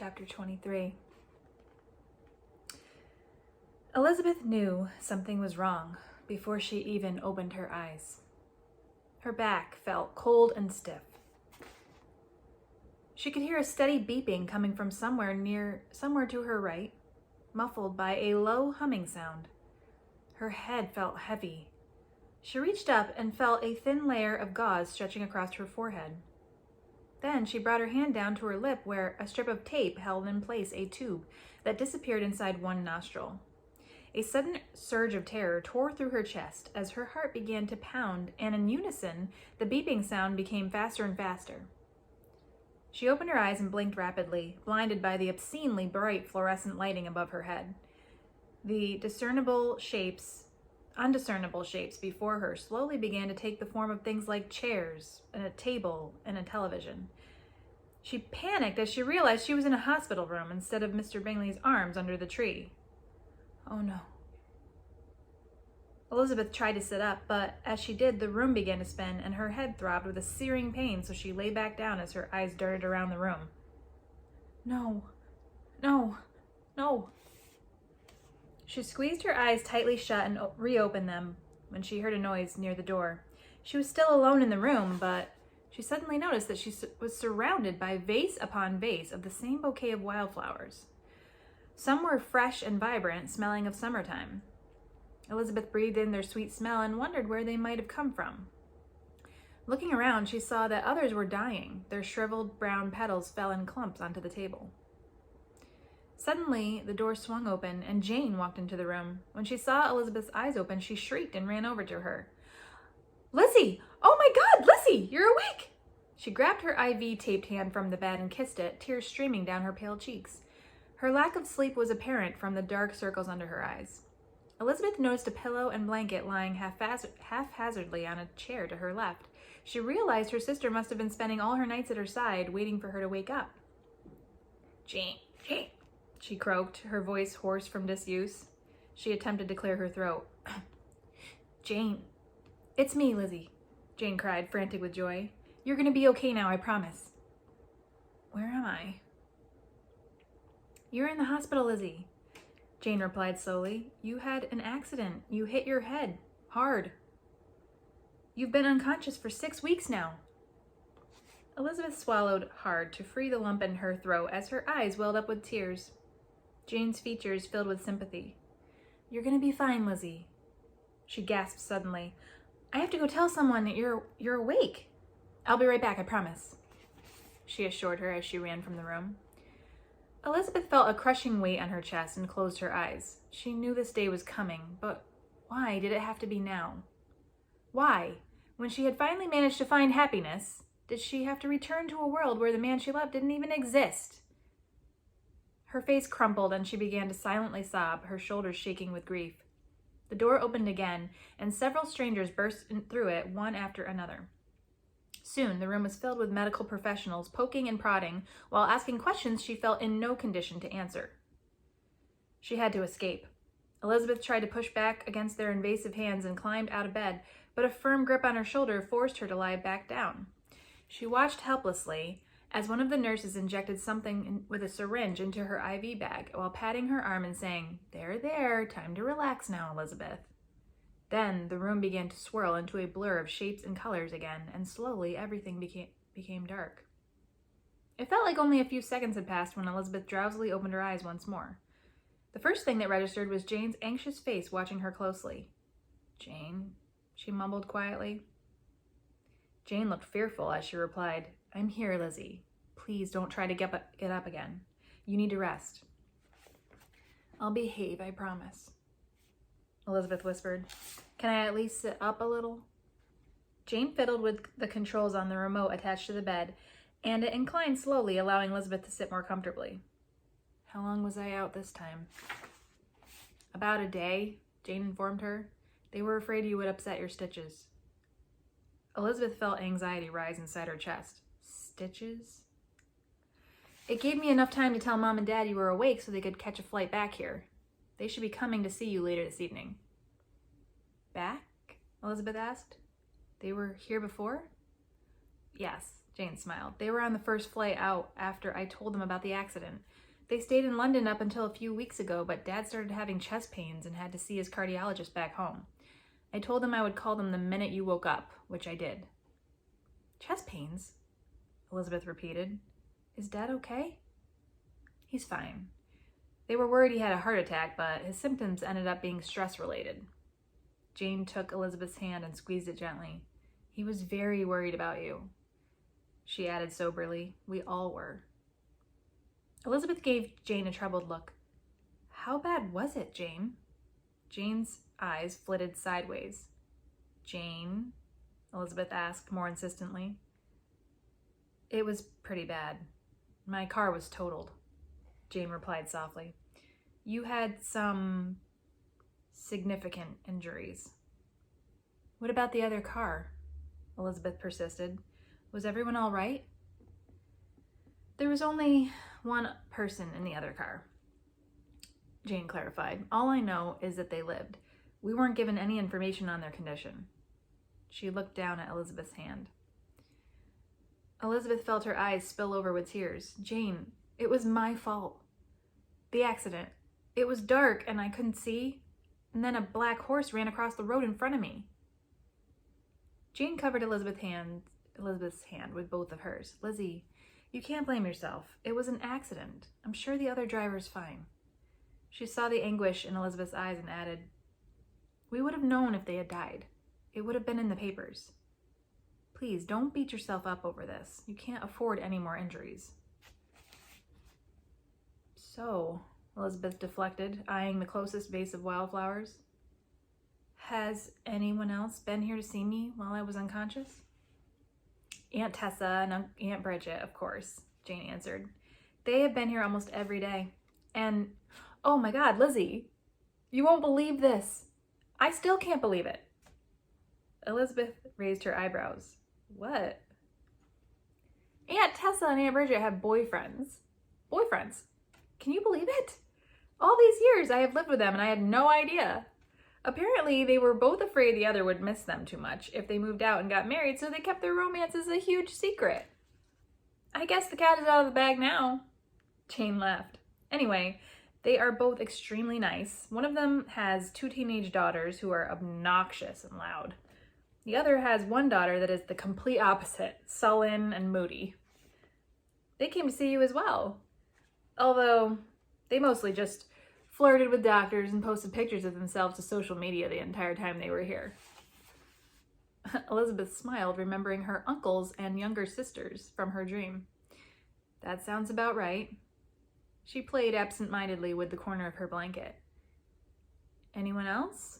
Chapter 23. Elizabeth knew something was wrong before she even opened her eyes. Her back felt cold and stiff. She could hear a steady beeping coming from somewhere to her right, muffled by a low humming sound. Her head felt heavy. She reached up and felt a thin layer of gauze stretching across her forehead. Then she brought her hand down to her lip where a strip of tape held in place a tube that disappeared inside one nostril. A sudden surge of terror tore through her chest as her heart began to pound, and in unison, the beeping sound became faster and faster. She opened her eyes and blinked rapidly, blinded by the obscenely bright fluorescent lighting above her head. The undiscernible shapes before her slowly began to take the form of things like chairs, and a table, and a television. She panicked as she realized she was in a hospital room instead of Mr. Bingley's arms under the tree. Oh no. Elizabeth tried to sit up, but as she did, the room began to spin and her head throbbed with a searing pain, so she lay back down as her eyes darted around the room. No. She squeezed her eyes tightly shut and reopened them when she heard a noise near the door. She was still alone in the room, but she suddenly noticed that she was surrounded by vase upon vase of the same bouquet of wildflowers. Some were fresh and vibrant, smelling of summertime. Elizabeth breathed in their sweet smell and wondered where they might have come from. Looking around, she saw that others were dying. Their shriveled brown petals fell in clumps onto the table. Suddenly, the door swung open and Jane walked into the room. When she saw Elizabeth's eyes open, she shrieked and ran over to her. "Lizzie! Oh my God, Lizzie, you're awake!" She grabbed her IV-taped hand from the bed and kissed it, tears streaming down her pale cheeks. Her lack of sleep was apparent from the dark circles under her eyes. Elizabeth noticed a pillow and blanket lying haphazardly on a chair to her left. She realized her sister must have been spending all her nights at her side, waiting for her to wake up. Jane, she croaked, her voice hoarse from disuse. She attempted to clear her throat. Jane, it's me, Lizzie, Jane cried, frantic with joy. You're going to be okay now, I promise. Where am I? You're in the hospital, Lizzie, Jane replied slowly. You had an accident. You hit your head. Hard. You've been unconscious for 6 weeks now. Elizabeth swallowed hard to free the lump in her throat as her eyes welled up with tears. Jane's features filled with sympathy. You're going to be fine, Lizzie. She gasped suddenly. I have to go tell someone that you're awake. I'll be right back, I promise, she assured her as she ran from the room. Elizabeth felt a crushing weight on her chest and closed her eyes. She knew this day was coming, but why did it have to be now? Why, when she had finally managed to find happiness, did she have to return to a world where the man she loved didn't even exist? Her face crumpled and she began to silently sob, her shoulders shaking with grief. The door opened again, and several strangers burst through it, one after another. Soon, the room was filled with medical professionals poking and prodding while asking questions she felt in no condition to answer. She had to escape. Elizabeth tried to push back against their invasive hands and climbed out of bed, but a firm grip on her shoulder forced her to lie back down. She watched helplessly as one of the nurses injected something with a syringe into her IV bag while patting her arm and saying, There, time to relax now, Elizabeth." Then the room began to swirl into a blur of shapes and colors again, and slowly everything became dark. It felt like only a few seconds had passed when Elizabeth drowsily opened her eyes once more. The first thing that registered was Jane's anxious face watching her closely. "Jane," she mumbled quietly. Jane looked fearful as she replied, "I'm here, Lizzie. Please don't try to get up again. You need to rest." "I'll behave, I promise," Elizabeth whispered. "Can I at least sit up a little?" Jane fiddled with the controls on the remote attached to the bed, and it inclined slowly, allowing Elizabeth to sit more comfortably. "How long was I out this time?" "About a day," Jane informed her. "They were afraid you would upset your stitches." Elizabeth felt anxiety rise inside her chest. Stitches? "It gave me enough time to tell Mom and Dad you were awake so they could catch a flight back here. They should be coming to see you later this evening." "Back?" Elizabeth asked. "They were here before?" "Yes. Jane smiled. They were on the first flight out after I told them about the accident. They stayed in London up until a few weeks ago, but Dad started having chest pains and had to see his cardiologist back home. I told them I would call them the minute you woke up, which I did. Chest pains? Elizabeth repeated. Is Dad okay? He's fine. They were worried he had a heart attack, but his symptoms ended up being stress-related. Jane took Elizabeth's hand and squeezed it gently. He was very worried about you. She added soberly, we all were. Elizabeth gave Jane a troubled look. How bad was it, Jane? Jane's eyes flitted sideways. Jane? Elizabeth asked more insistently. It was pretty bad. My car was totaled, Jane replied softly. You had some significant injuries. What about the other car? Elizabeth persisted. Was everyone all right? There was only one person in the other car, Jane clarified. All I know is that they lived. We weren't given any information on their condition. She looked down at Elizabeth's hand. Elizabeth felt her eyes spill over with tears. Jane, it was my fault. The accident. It was dark and I couldn't see, and then a black horse ran across the road in front of me. Jane covered Elizabeth's hand with both of hers. Lizzie, you can't blame yourself. It was an accident. I'm sure the other driver's fine. She saw the anguish in Elizabeth's eyes and added, we would have known if they had died. It would have been in the papers. Please, don't beat yourself up over this. You can't afford any more injuries. So, Elizabeth deflected, eyeing the closest vase of wildflowers. Has anyone else been here to see me while I was unconscious? Aunt Tessa and Aunt Bridget, of course, Jane answered. They have been here almost every day. And, oh my God, Lizzie, you won't believe this. I still can't believe it. Elizabeth raised her eyebrows. What? Aunt Tessa and Aunt Bridget have boyfriends. Boyfriends? Can you believe it? All these years I have lived with them and I had no idea. Apparently, they were both afraid the other would miss them too much if they moved out and got married, so they kept their romances a huge secret. I guess the cat is out of the bag now. Jane laughed. Anyway, they are both extremely nice. One of them has 2 teenage daughters who are obnoxious and loud. The other has one daughter that is the complete opposite, sullen and moody. They came to see you as well, although they mostly just flirted with doctors and posted pictures of themselves to social media the entire time they were here. Elizabeth smiled, remembering her uncles and younger sisters from her dream. That sounds about right. She played absent-mindedly with the corner of her blanket. Anyone else?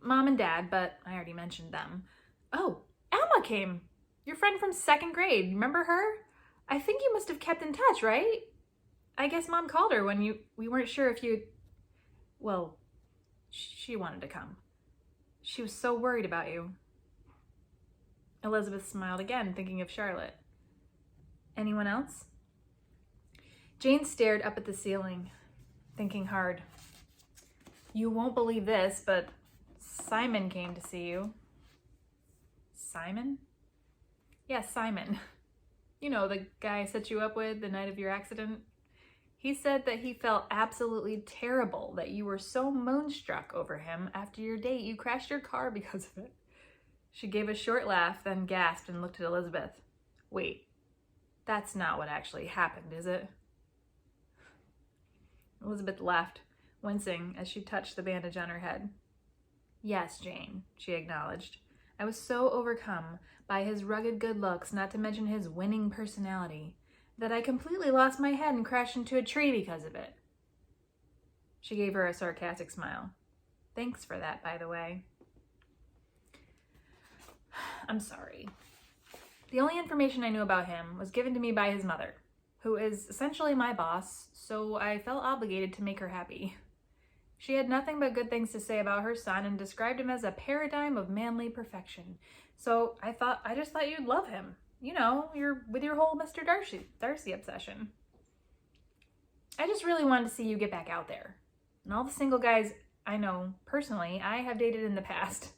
Mom and Dad, but I already mentioned them. Oh, Emma came! Your friend from 2nd grade. Remember her? I think you must have kept in touch, right? I guess Mom called her when we weren't sure if you... Well, she wanted to come. She was so worried about you. Elizabeth smiled again, thinking of Charlotte. Anyone else? Jane stared up at the ceiling, thinking hard. You won't believe this, but Simon came to see you. Simon? Yes, Simon. You know, the guy I set you up with the night of your accident. He said that he felt absolutely terrible that you were so moonstruck over him after your date. You crashed your car because of it. She gave a short laugh, then gasped and looked at Elizabeth. Wait, that's not what actually happened, is it? Elizabeth laughed, wincing as she touched the bandage on her head. Yes, Jane, she acknowledged. I was so overcome by his rugged good looks, not to mention his winning personality, that I completely lost my head and crashed into a tree because of it. She gave her a sarcastic smile. Thanks for that, by the way. I'm sorry. The only information I knew about him was given to me by his mother, who is essentially my boss, so I felt obligated to make her happy. She had nothing but good things to say about her son and described him as a paradigm of manly perfection. So I just thought you'd love him. You know, you're with your whole Mr. Darcy obsession. I just really wanted to see you get back out there. And all the single guys I know personally, I have dated in the past.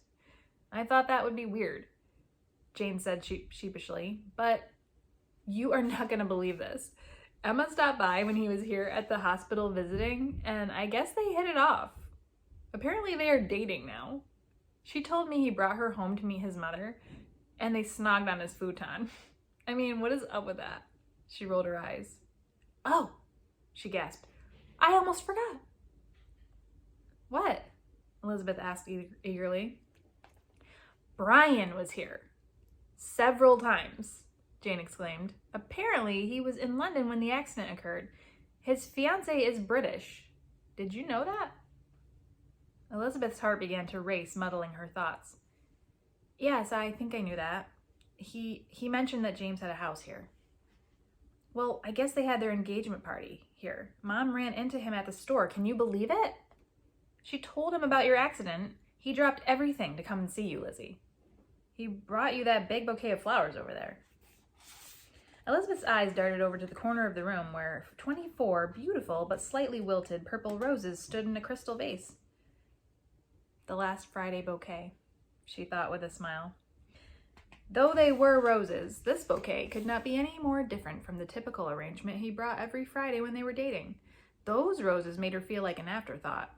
I thought that would be weird. Jane said sheepishly, but you are not going to believe this. Emma stopped by when he was here at the hospital visiting, and I guess they hit it off. Apparently they are dating now. She told me he brought her home to meet his mother, and they snogged on his futon. I mean, what is up with that? She rolled her eyes. Oh, she gasped. I almost forgot. What? Elizabeth asked eagerly. Brian was here. Several times, Jane exclaimed. Apparently, he was in London when the accident occurred. His fiancée is British. Did you know that? Elizabeth's heart began to race, muddling her thoughts. Yes, I think I knew that. He mentioned that James had a house here. Well, I guess they had their engagement party here. Mom ran into him at the store. Can you believe it? She told him about your accident. He dropped everything to come and see you, Lizzie. He brought you that big bouquet of flowers over there. Elizabeth's eyes darted over to the corner of the room where 24 beautiful but slightly wilted purple roses stood in a crystal vase. The last Friday bouquet, she thought with a smile. Though they were roses, this bouquet could not be any more different from the typical arrangement he brought every Friday when they were dating. Those roses made her feel like an afterthought.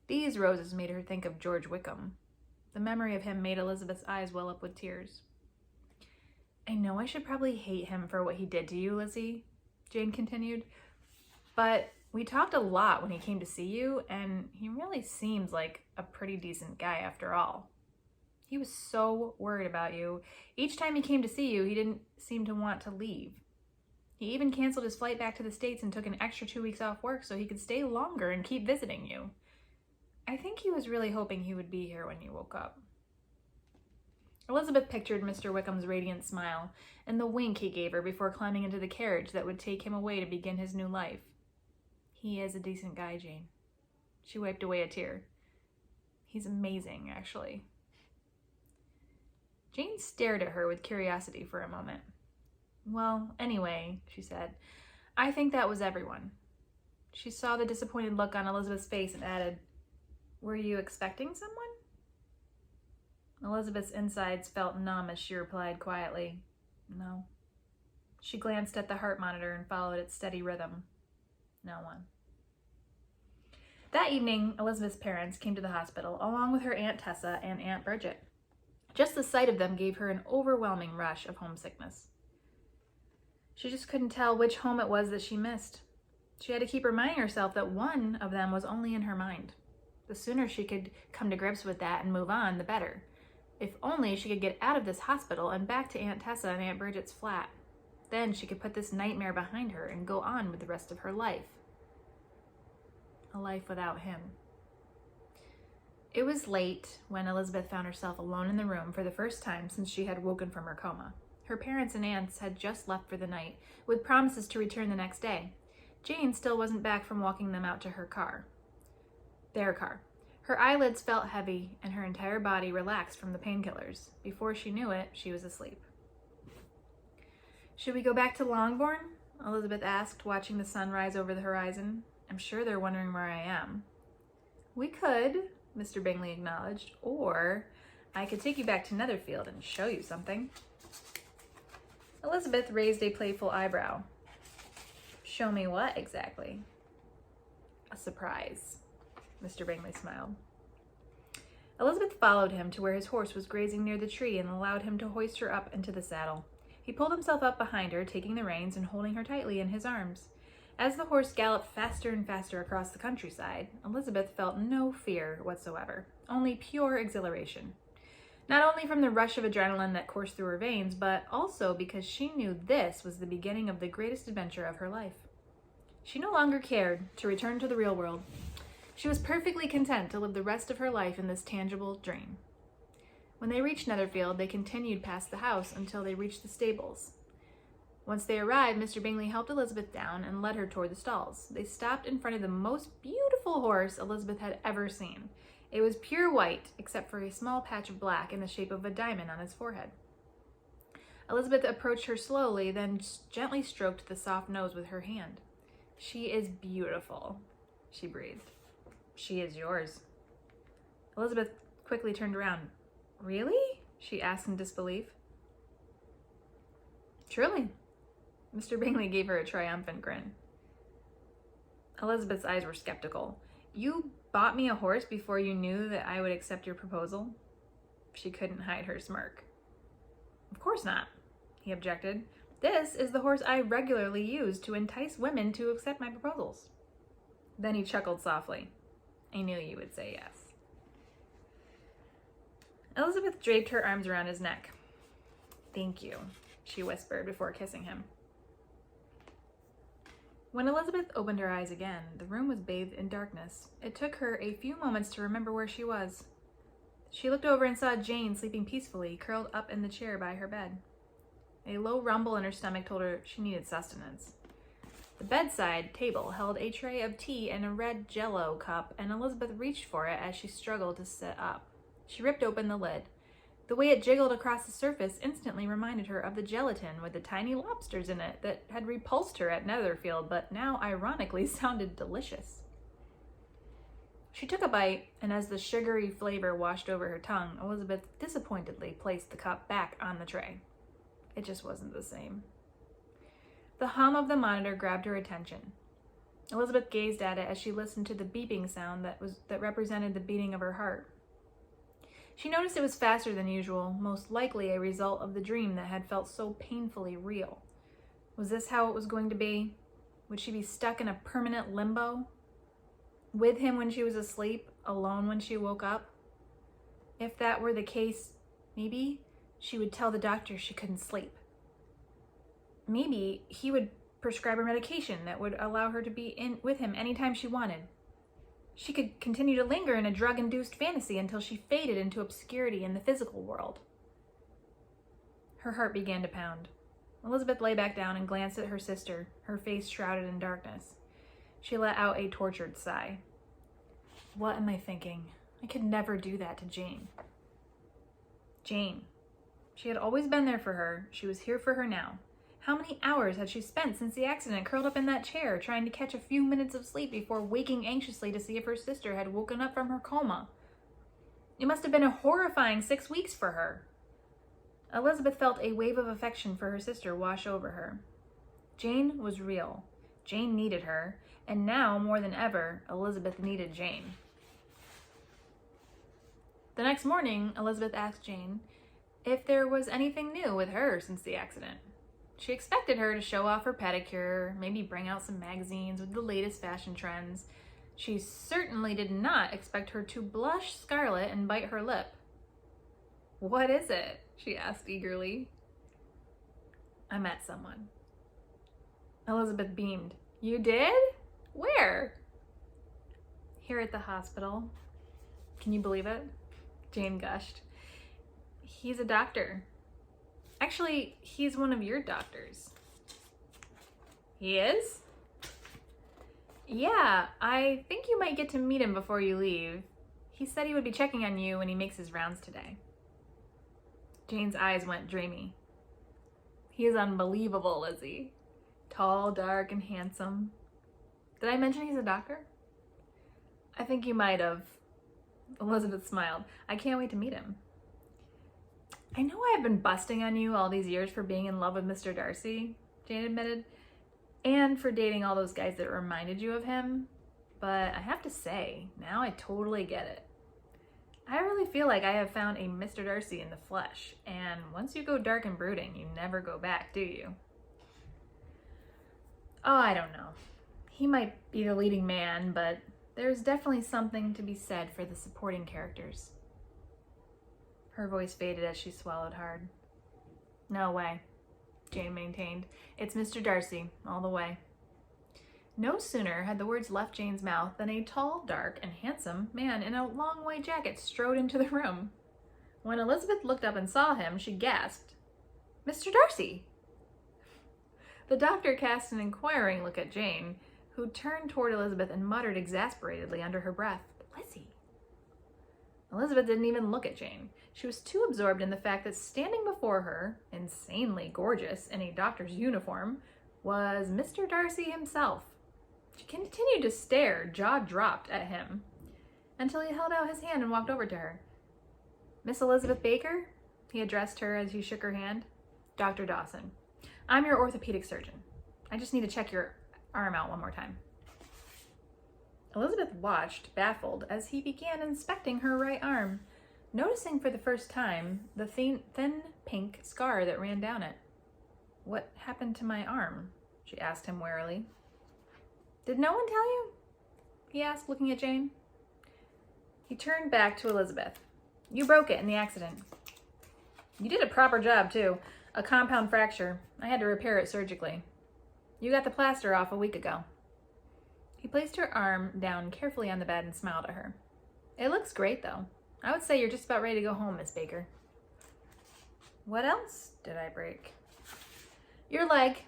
These roses made her think of George Wickham. The memory of him made Elizabeth's eyes well up with tears. I know I should probably hate him for what he did to you, Lizzie, Jane continued, but we talked a lot when he came to see you, and he really seems like a pretty decent guy after all. He was so worried about you. Each time he came to see you, he didn't seem to want to leave. He even canceled his flight back to the States and took an extra 2 weeks off work so he could stay longer and keep visiting you. I think he was really hoping he would be here when you woke up. Elizabeth pictured Mr. Wickham's radiant smile and the wink he gave her before climbing into the carriage that would take him away to begin his new life. He is a decent guy, Jane. She wiped away a tear. He's amazing, actually. Jane stared at her with curiosity for a moment. Well, anyway, she said, I think that was everyone. She saw the disappointed look on Elizabeth's face and added, Were you expecting someone? Elizabeth's insides felt numb as she replied quietly, No. She glanced at the heart monitor and followed its steady rhythm. No one. That evening, Elizabeth's parents came to the hospital, along with her Aunt Tessa and Aunt Bridget. Just the sight of them gave her an overwhelming rush of homesickness. She just couldn't tell which home it was that she missed. She had to keep reminding herself that one of them was only in her mind. The sooner she could come to grips with that and move on, the better. If only she could get out of this hospital and back to Aunt Tessa and Aunt Bridget's flat. Then she could put this nightmare behind her and go on with the rest of her life. A life without him. It was late when Elizabeth found herself alone in the room for the first time since she had woken from her coma. Her parents and aunts had just left for the night, with promises to return the next day. Jane still wasn't back from walking them out to her car. Their car. Her eyelids felt heavy, and her entire body relaxed from the painkillers. Before she knew it, she was asleep. Should we go back to Longbourn? Elizabeth asked, watching the sun rise over the horizon. I'm sure they're wondering where I am. We could, Mr. Bingley acknowledged, or I could take you back to Netherfield and show you something. Elizabeth raised a playful eyebrow. Show me what exactly? A surprise, Mr. Bingley smiled. Elizabeth followed him to where his horse was grazing near the tree and allowed him to hoist her up into the saddle. He pulled himself up behind her, taking the reins and holding her tightly in his arms. As the horse galloped faster and faster across the countryside, Elizabeth felt no fear whatsoever, only pure exhilaration. Not only from the rush of adrenaline that coursed through her veins, but also because she knew this was the beginning of the greatest adventure of her life. She no longer cared to return to the real world. She was perfectly content to live the rest of her life in this tangible dream. When they reached Netherfield, they continued past the house until they reached the stables. Once they arrived, Mr. Bingley helped Elizabeth down and led her toward the stalls. They stopped in front of the most beautiful horse Elizabeth had ever seen. It was pure white, except for a small patch of black in the shape of a diamond on his forehead. Elizabeth approached her slowly, then gently stroked the soft nose with her hand. She is beautiful, she breathed. She is yours. Elizabeth quickly turned around. Really? She asked in disbelief. Truly. Mr. Bingley gave her a triumphant grin. Elizabeth's eyes were skeptical. You bought me a horse before you knew that I would accept your proposal? She couldn't hide her smirk. Of course not, he objected. This is the horse I regularly use to entice women to accept my proposals. Then he chuckled softly. I knew you would say yes. Elizabeth draped her arms around his neck. Thank you, she whispered before kissing him. When Elizabeth opened her eyes again, the room was bathed in darkness. It took her a few moments to remember where she was. She looked over and saw Jane sleeping peacefully, curled up in the chair by her bed. A low rumble in her stomach told her she needed sustenance. The bedside table held a tray of tea and a red Jell-O cup, and Elizabeth reached for it as she struggled to sit up. She ripped open the lid. The way it jiggled across the surface instantly reminded her of the gelatin with the tiny lobsters in it that had repulsed her at Netherfield, but now ironically sounded delicious. She took a bite, and as the sugary flavor washed over her tongue, Elizabeth disappointedly placed the cup back on the tray. It just wasn't the same. The hum of the monitor grabbed her attention. Elizabeth gazed at it as she listened to the beeping sound that represented the beating of her heart. She noticed it was faster than usual, most likely a result of the dream that had felt so painfully real. Was this how it was going to be? Would she be stuck in a permanent limbo? With him when she was asleep, alone when she woke up? If that were the case, maybe she would tell the doctor she couldn't sleep. Maybe he would prescribe her medication that would allow her to be in with him anytime she wanted. She could continue to linger in a drug-induced fantasy until she faded into obscurity in the physical world. Her heart began to pound. Elizabeth lay back down and glanced at her sister, her face shrouded in darkness. She let out a tortured sigh. What am I thinking? I could never do that to Jane. Jane. She had always been there for her. She was here for her now. How many hours had she spent since the accident, curled up in that chair, trying to catch a few minutes of sleep before waking anxiously to see if her sister had woken up from her coma? It must have been a horrifying 6 weeks for her. Elizabeth felt a wave of affection for her sister wash over her. Jane was real. Jane needed her, and now, more than ever, Elizabeth needed Jane. The next morning, Elizabeth asked Jane if there was anything new with her since the accident. She expected her to show off her pedicure, maybe bring out some magazines with the latest fashion trends. She certainly did not expect her to blush scarlet and bite her lip. What is it? She asked eagerly. I met someone. Elizabeth beamed. You did? Where? Here at the hospital. Can you believe it? Jane gushed. He's a doctor. Actually, he's one of your doctors. He is? Yeah, I think you might get to meet him before you leave. He said he would be checking on you when he makes his rounds today. Jane's eyes went dreamy. He is unbelievable, Lizzie. Tall, dark, and handsome. Did I mention he's a doctor? I think you might have. Elizabeth smiled. I can't wait to meet him. I know I've been busting on you all these years for being in love with Mr. Darcy, Jane admitted, and for dating all those guys that reminded you of him, but I have to say, now I totally get it. I really feel like I have found a Mr. Darcy in the flesh, and once you go dark and brooding, you never go back, do you? Oh, I don't know. He might be the leading man, but there's definitely something to be said for the supporting characters. Her voice faded as she swallowed hard. No way, Jane maintained. It's Mr. Darcy, all the way. No sooner had the words left Jane's mouth than a tall, dark, and handsome man in a long white jacket strode into the room. When Elizabeth looked up and saw him, she gasped, Mr. Darcy! The doctor cast an inquiring look at Jane, who turned toward Elizabeth and muttered exasperatedly under her breath, Lizzie. Elizabeth didn't even look at Jane. She was too absorbed in the fact that standing before her, insanely gorgeous in a doctor's uniform, was Mr. Darcy himself. She continued to stare, jaw dropped, at him, until he held out his hand and walked over to her. Miss Elizabeth Baker? He addressed her as he shook her hand. Dr. Dawson. I'm your orthopedic surgeon. I just need to check your arm out one more time. Elizabeth watched, baffled, as he began inspecting her right arm, noticing for the first time the thin pink scar that ran down it. What happened to my arm? She asked him warily. Did no one tell you? He asked, looking at Jane. He turned back to Elizabeth. You broke it in the accident. You did a proper job, too. A compound fracture. I had to repair it surgically. You got the plaster off a week ago. He placed her arm down carefully on the bed and smiled at her. It looks great, though. I would say you're just about ready to go home, Miss Baker. What else did I break? Your leg.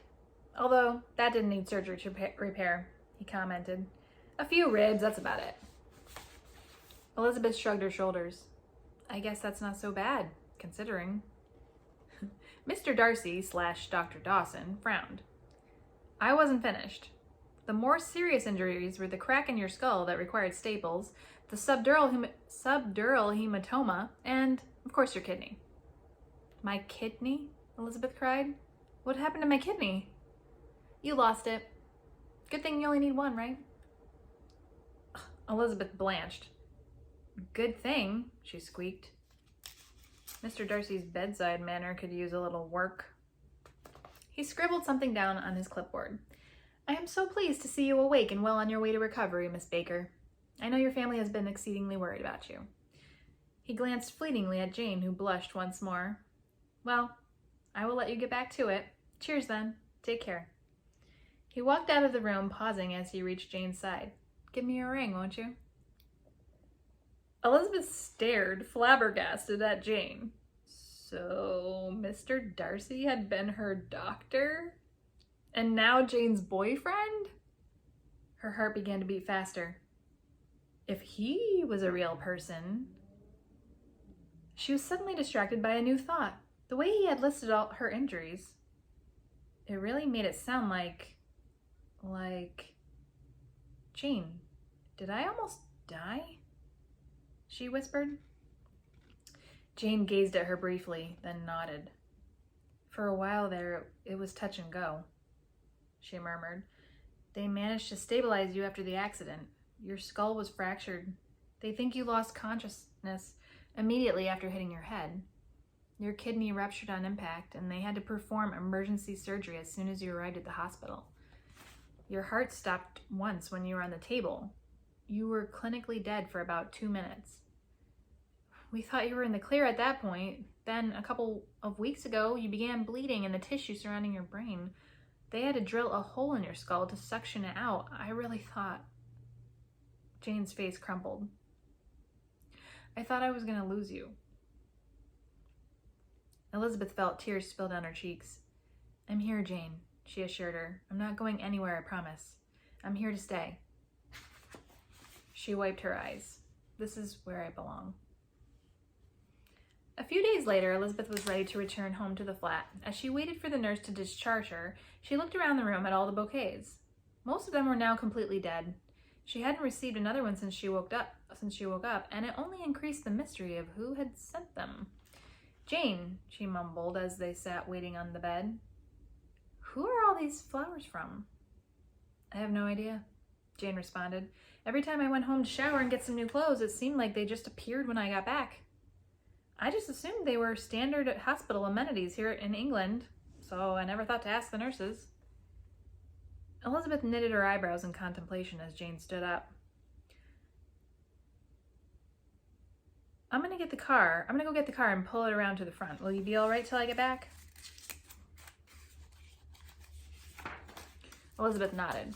Although that didn't need surgery to repair, he commented. A few ribs, that's about it. Elizabeth shrugged her shoulders. I guess that's not so bad, considering. Mr. Darcy / Dr. Dawson frowned. I wasn't finished. The more serious injuries were the crack in your skull that required staples, the subdural hematoma, and, of course, your kidney. My kidney? Elizabeth cried. What happened to my kidney? You lost it. Good thing you only need one, right? Elizabeth blanched. Good thing, she squeaked. Mr. Darcy's bedside manner could use a little work. He scribbled something down on his clipboard. I am so pleased to see you awake and well on your way to recovery, Miss Baker. I know your family has been exceedingly worried about you. He glanced fleetingly at Jane, who blushed once more. Well, I will let you get back to it. Cheers, then. Take care. He walked out of the room, pausing as he reached Jane's side. Give me your ring, won't you? Elizabeth stared, flabbergasted, at Jane. So, Mr. Darcy had been her doctor? And now Jane's boyfriend? Her heart began to beat faster. If he was a real person... She was suddenly distracted by a new thought. The way he had listed all her injuries, it really made it sound like... Jane, did I almost die? She whispered. Jane gazed at her briefly, then nodded. For a while there, it was touch and go, she murmured. They managed to stabilize you after the accident. Your skull was fractured. They think you lost consciousness immediately after hitting your head. Your kidney ruptured on impact, and they had to perform emergency surgery as soon as you arrived at the hospital. Your heart stopped once when you were on the table. You were clinically dead for about 2 minutes. We thought you were in the clear at that point. Then, a couple of weeks ago, you began bleeding in the tissue surrounding your brain. They had to drill a hole in your skull to suction it out. I really thought... Jane's face crumpled. I thought I was going to lose you. Elizabeth felt tears spill down her cheeks. I'm here, Jane, she assured her. I'm not going anywhere, I promise. I'm here to stay. She wiped her eyes. This is where I belong. A few days later, Elizabeth was ready to return home to the flat. As she waited for the nurse to discharge her, she looked around the room at all the bouquets. Most of them were now completely dead. She hadn't received another one since she woke up, and it only increased the mystery of who had sent them. Jane, she mumbled as they sat waiting on the bed. Who are all these flowers from? I have no idea, Jane responded. Every time I went home to shower and get some new clothes, it seemed like they just appeared when I got back. I just assumed they were standard hospital amenities here in England, so I never thought to ask the nurses. Elizabeth knitted her eyebrows in contemplation as Jane stood up. I'm gonna go get the car and pull it around to the front. Will you be all right till I get back? Elizabeth nodded.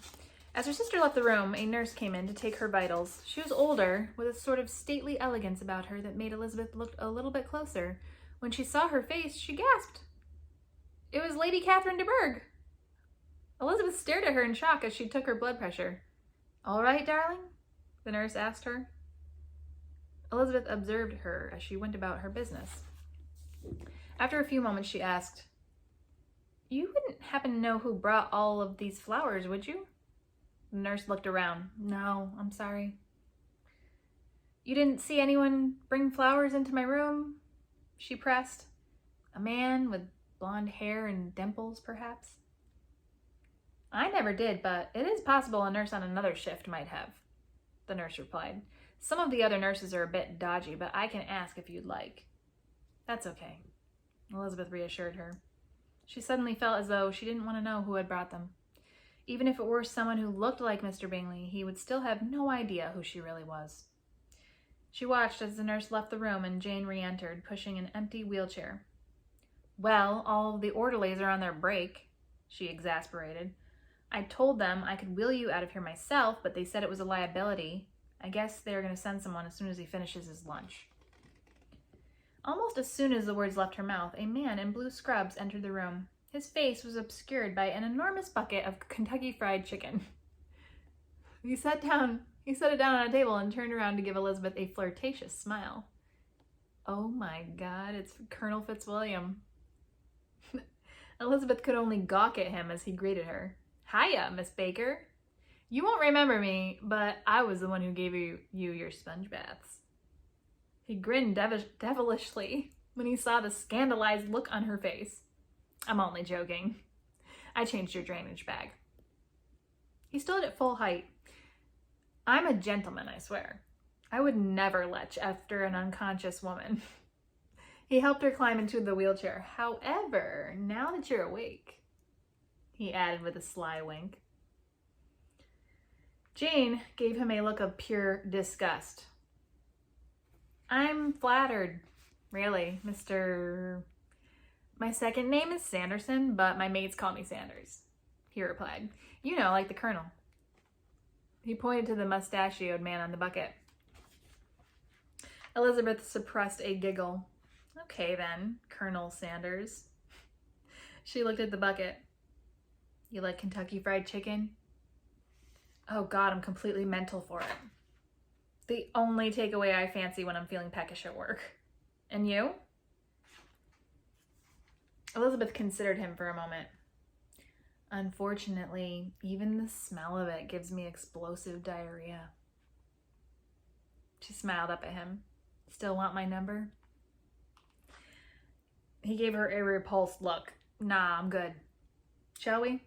As her sister left the room, a nurse came in to take her vitals. She was older, with a sort of stately elegance about her that made Elizabeth look a little bit closer. When she saw her face, she gasped. It was Lady Catherine de Bourgh. Elizabeth stared at her in shock as she took her blood pressure. All right, darling? The nurse asked her. Elizabeth observed her as she went about her business. After a few moments, she asked, You wouldn't happen to know who brought all of these flowers, would you? The nurse looked around. No, I'm sorry. You didn't see anyone bring flowers into my room? She pressed. A man with Blonde hair and dimples, perhaps? I never did, but it is possible a nurse on another shift might have, the nurse replied. Some of the other nurses are a bit dodgy, but I can ask if you'd like. That's okay, Elizabeth reassured her. She suddenly felt as though she didn't want to know who had brought them. Even if it were someone who looked like Mr. Bingley, he would still have no idea who she really was. She watched as the nurse left the room and Jane re-entered, pushing an empty wheelchair. Well, all the orderlies are on their break, she exasperated. I told them I could wheel you out of here myself, but they said it was a liability. I guess they're going to send someone as soon as he finishes his lunch. Almost as soon as the words left her mouth, a man in blue scrubs entered the room. His face was obscured by an enormous bucket of Kentucky Fried Chicken. He set it down on a table and turned around to give Elizabeth a flirtatious smile. Oh my God, it's Colonel Fitzwilliam. Elizabeth could only gawk at him as he greeted her. Hiya, Miss Baker. You won't remember me, but I was the one who gave you your sponge baths. He grinned devilishly when he saw the scandalized look on her face. I'm only joking. I changed your drainage bag. He stood at full height. I'm a gentleman, I swear. I would never lech after an unconscious woman. He helped her climb into the wheelchair. However, now that you're awake, he added with a sly wink. Jane gave him a look of pure disgust. I'm flattered, really, Mr. My second name is Sanderson, but my mates call me Sanders, he replied. You know, like the Colonel. He pointed to the mustachioed man on the bucket. Elizabeth suppressed a giggle. Okay then, Colonel Sanders. She looked at the bucket. You like Kentucky Fried Chicken? Oh God, I'm completely mental for it. The only takeaway I fancy when I'm feeling peckish at work. And you? Elizabeth considered him for a moment. Unfortunately, even the smell of it gives me explosive diarrhea. She smiled up at him. Still want my number? He gave her a repulsed look. Nah, I'm good. Shall we?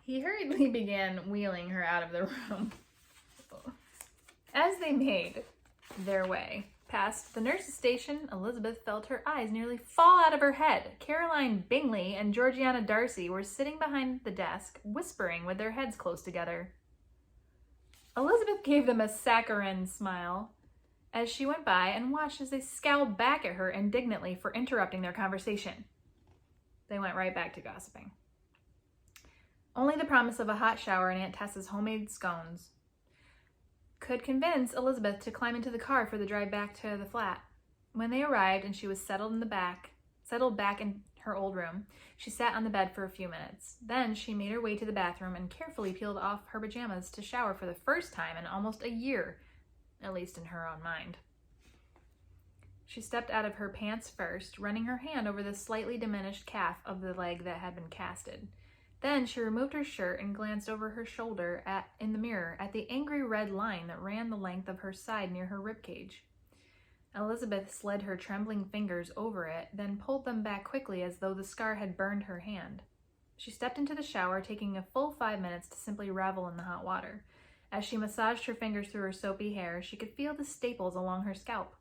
He hurriedly began wheeling her out of the room. As they made their way past the nurse's station, Elizabeth felt her eyes nearly fall out of her head. Caroline Bingley and Georgiana Darcy were sitting behind the desk, whispering with their heads close together. Elizabeth gave them a saccharine smile as she went by and watched as they scowled back at her indignantly for interrupting their conversation. They went right back to gossiping. Only the promise of a hot shower and Aunt Tessa's homemade scones could convince Elizabeth to climb into the car for the drive back to the flat. When they arrived and she was settled back in her old room, she sat on the bed for a few minutes. Then she made her way to the bathroom and carefully peeled off her pajamas to shower for the first time in almost a year, at least in her own mind. She stepped out of her pants first, running her hand over the slightly diminished calf of the leg that had been casted. Then she removed her shirt and glanced over her shoulder in the mirror at the angry red line that ran the length of her side near her ribcage. Elizabeth slid her trembling fingers over it, then pulled them back quickly as though the scar had burned her hand. She stepped into the shower, taking a full 5 minutes to simply revel in the hot water. As she massaged her fingers through her soapy hair, she could feel the staples along her scalp.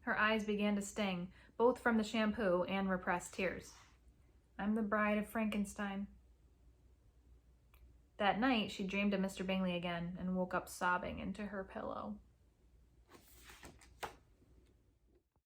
Her eyes began to sting, both from the shampoo and repressed tears. I'm the bride of Frankenstein. That night, she dreamed of Mr. Bingley again and woke up sobbing into her pillow.